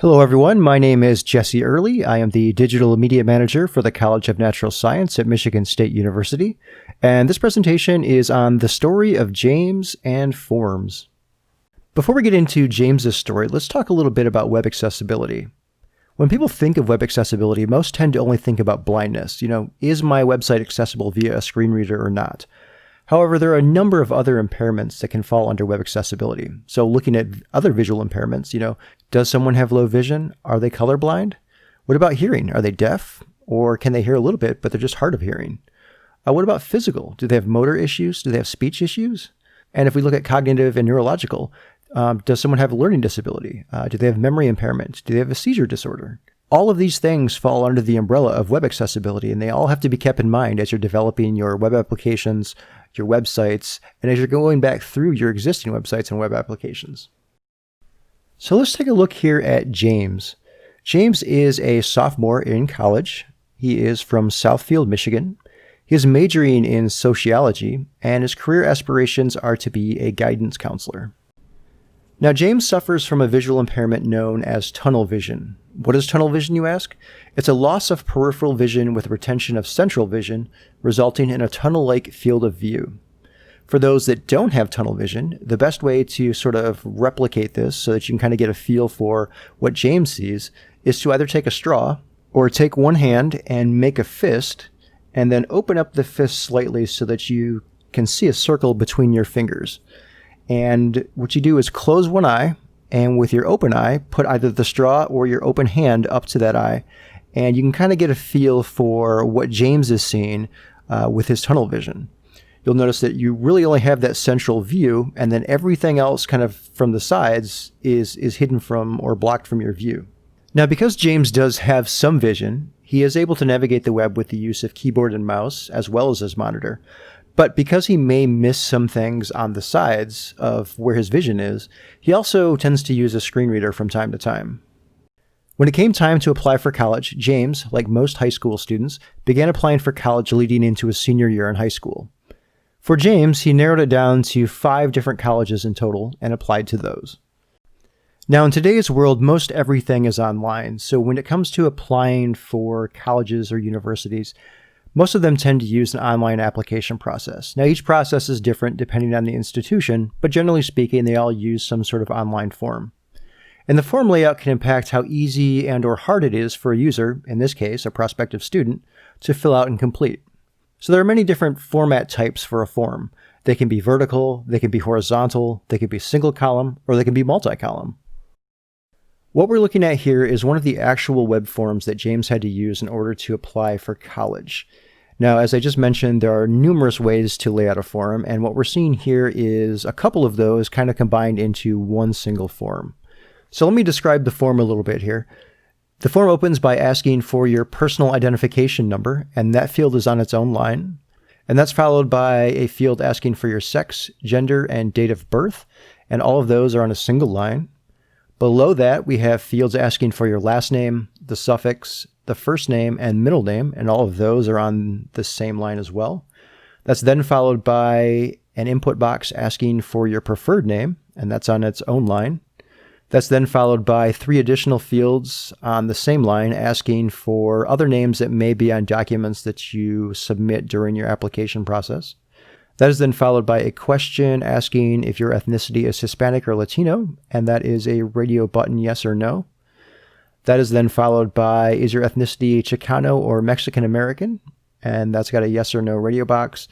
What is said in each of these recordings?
Hello everyone, my name is Jesse Early. I am the Digital Media Manager for the College of Natural Science at Michigan State University, and this presentation is on the story of James and forms. Before we get into James's story, let's talk a little bit about web accessibility. When people think of web accessibility, most tend to only think about blindness. Is my website accessible via a screen reader or not? However, there are a number of other impairments that can fall under web accessibility. So looking at other visual impairments, does someone have low vision? Are they colorblind? What about hearing? Are they deaf? Or can they hear a little bit, but they're just hard of hearing? What about physical? Do they have motor issues? Do they have speech issues? And if we look at cognitive and neurological, does someone have a learning disability? Do they have memory impairment? Do they have a seizure disorder? All of these things fall under the umbrella of web accessibility, and they all have to be kept in mind as you're developing your web applications, your websites, and as you're going back through your existing websites and web applications. So let's take a look here at James. James is a sophomore in college. He is from Southfield, Michigan. He is majoring in sociology, and his career aspirations are to be a guidance counselor. Now, James suffers from a visual impairment known as tunnel vision. What is tunnel vision, you ask? It's a loss of peripheral vision with retention of central vision, resulting in a tunnel-like field of view. For those that don't have tunnel vision, the best way to sort of replicate this so that you can kind of get a feel for what James sees is to either take a straw or take one hand and make a fist and then open up the fist slightly so that you can see a circle between your fingers. And what you do is close one eye, and with your open eye, put either the straw or your open hand up to that eye, and you can kind of get a feel for what James is seeing with his tunnel vision. You'll notice that you really only have that central view, and then everything else kind of from the sides is hidden from or blocked from your view. Now, because James does have some vision, he is able to navigate the web with the use of keyboard and mouse as well as his monitor. But because he may miss some things on the sides of where his vision is, he also tends to use a screen reader from time to time. When it came time to apply for college, James, like most high school students, began applying for college leading into his senior year in high school. For James, he narrowed it down to 5 different colleges in total and applied to those. Now, in today's world, most everything is online, so when it comes to applying for colleges or universities, most of them tend to use an online application process. Now, each process is different depending on the institution, but generally speaking, they all use some sort of online form. And the form layout can impact how easy and or hard it is for a user, in this case, a prospective student, to fill out and complete. So there are many different format types for a form. They can be vertical, they can be horizontal, they can be single column, or they can be multi-column. What we're looking at here is one of the actual web forms that James had to use in order to apply for college. Now, as I just mentioned, there are numerous ways to lay out a form, and what we're seeing here is a couple of those kind of combined into one single form. So let me describe the form a little bit here. The form opens by asking for your personal identification number, and that field is on its own line. And that's followed by a field asking for your sex, gender, and date of birth, and all of those are on a single line. Below that, we have fields asking for your last name, the suffix, the first name, and middle name, and all of those are on the same line as well. That's then followed by an input box asking for your preferred name, and that's on its own line. That's then followed by 3 additional fields on the same line asking for other names that may be on documents that you submit during your application process. That is then followed by a question asking if your ethnicity is Hispanic or Latino, and that is a radio button yes or no. That is then followed by, is your ethnicity Chicano or Mexican American? And that's got a yes or no radio box.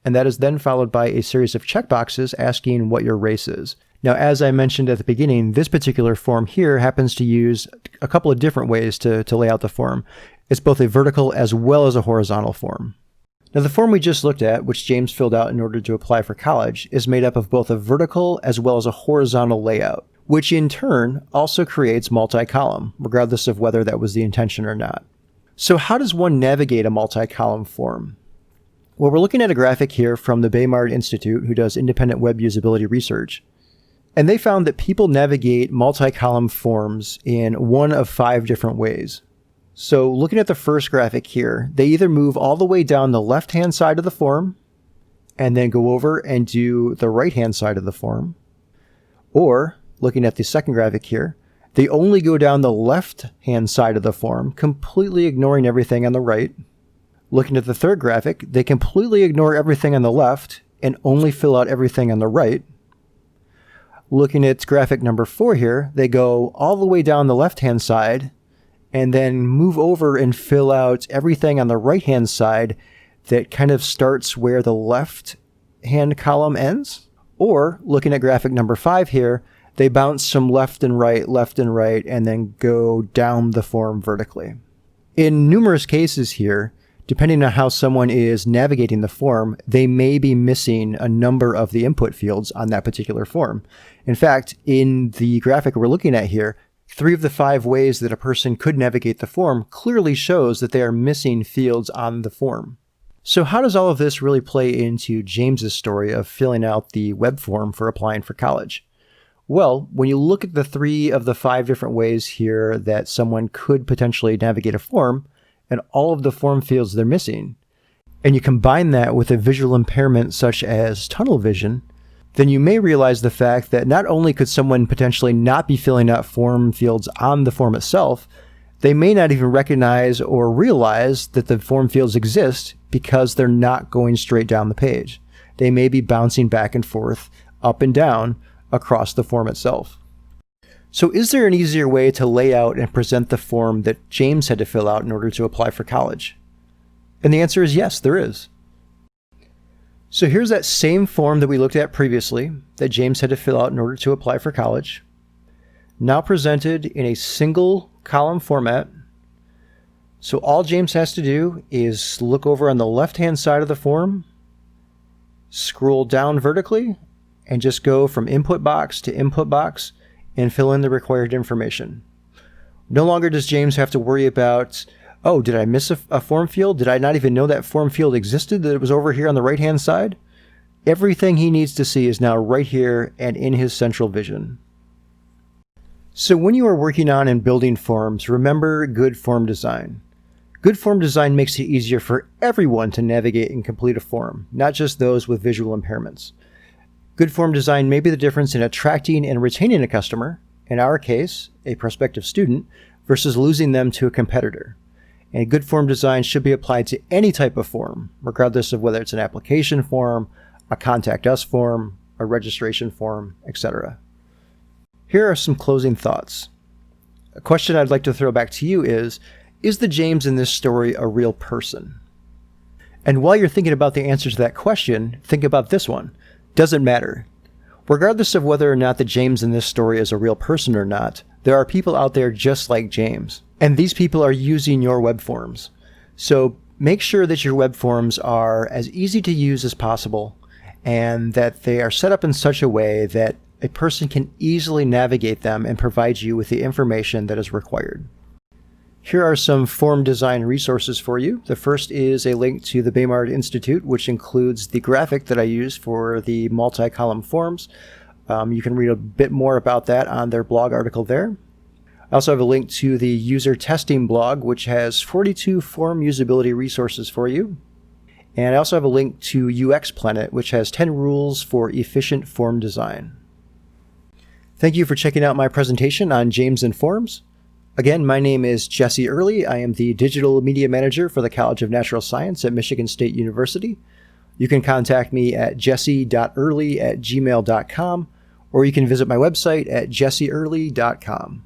And that is then followed by a series of checkboxes asking what your race is. Now, as I mentioned at the beginning, this particular form here happens to use a couple of different ways to lay out the form. It's both a vertical as well as a horizontal form. Now, the form we just looked at, which James filled out in order to apply for college, is made up of both a vertical as well as a horizontal layout, which in turn also creates multi-column, regardless of whether that was the intention or not. So how does one navigate a multi-column form? Well, we're looking at a graphic here from the Baymard Institute, who does independent web usability research. And they found that people navigate multi-column forms in one of 5 different ways. So looking at the first graphic here, they either move all the way down the left-hand side of the form and then go over and do the right-hand side of the form. Or, looking at the second graphic here, They only go down the left-hand side of the form, completely ignoring everything on the right. Looking at the third graphic, they completely ignore everything on the left and only fill out everything on the right. Looking at graphic number 4 here, they go all the way down the left-hand side and then move over and fill out everything on the right-hand side that kind of starts where the left-hand column ends. Or, looking at graphic number 5 here, they bounce from left and right, and then go down the form vertically. In numerous cases here, depending on how someone is navigating the form, they may be missing a number of the input fields on that particular form. In fact, in the graphic we're looking at here, 3 of the 5 ways that a person could navigate the form clearly shows that they are missing fields on the form. So how does all of this really play into James's story of filling out the web form for applying for college? Well, when you look at the 3 of the 5 different ways here that someone could potentially navigate a form, and all of the form fields they're missing, and you combine that with a visual impairment such as tunnel vision, then you may realize the fact that not only could someone potentially not be filling out form fields on the form itself, they may not even recognize or realize that the form fields exist because they're not going straight down the page. They may be bouncing back and forth, up and down, across the form itself. So is there an easier way to lay out and present the form that James had to fill out in order to apply for college? And the answer is yes, there is. So here's that same form that we looked at previously that James had to fill out in order to apply for college, now presented in a single column format. So all James has to do is look over on the left-hand side of the form, scroll down vertically, and just go from input box to input box and fill in the required information. No longer does James have to worry about, oh, did I miss a form field? Did I not even know that form field existed, that it was over here on the right-hand side? Everything he needs to see is now right here and in his central vision. So when you are working on and building forms, remember good form design. Good form design makes it easier for everyone to navigate and complete a form, not just those with visual impairments. Good form design may be the difference in attracting and retaining a customer, in our case, a prospective student, versus losing them to a competitor. And good form design should be applied to any type of form, regardless of whether it's an application form, a contact us form, a registration form, etc. Here are some closing thoughts. A question I'd like to throw back to you is the James in this story a real person? And while you're thinking about the answer to that question, think about this one. Doesn't matter. Regardless of whether or not the James in this story is a real person or not, there are people out there just like James. And these people are using your web forms. So make sure that your web forms are as easy to use as possible and that they are set up in such a way that a person can easily navigate them and provide you with the information that is required. Here are some form design resources for you. The first is a link to the Baymard Institute, which includes the graphic that I use for the multi-column forms. You can read a bit more about that on their blog article there. I also have a link to the user testing blog, which has 42 form usability resources for you. And I also have a link to UX Planet, which has 10 rules for efficient form design. Thank you for checking out my presentation on James and Forms. Again, my name is Jesse Early. I am the Digital Media Manager for the College of Natural Science at Michigan State University. You can contact me at jesse.early@gmail.com, or you can visit my website at jesseearly.com.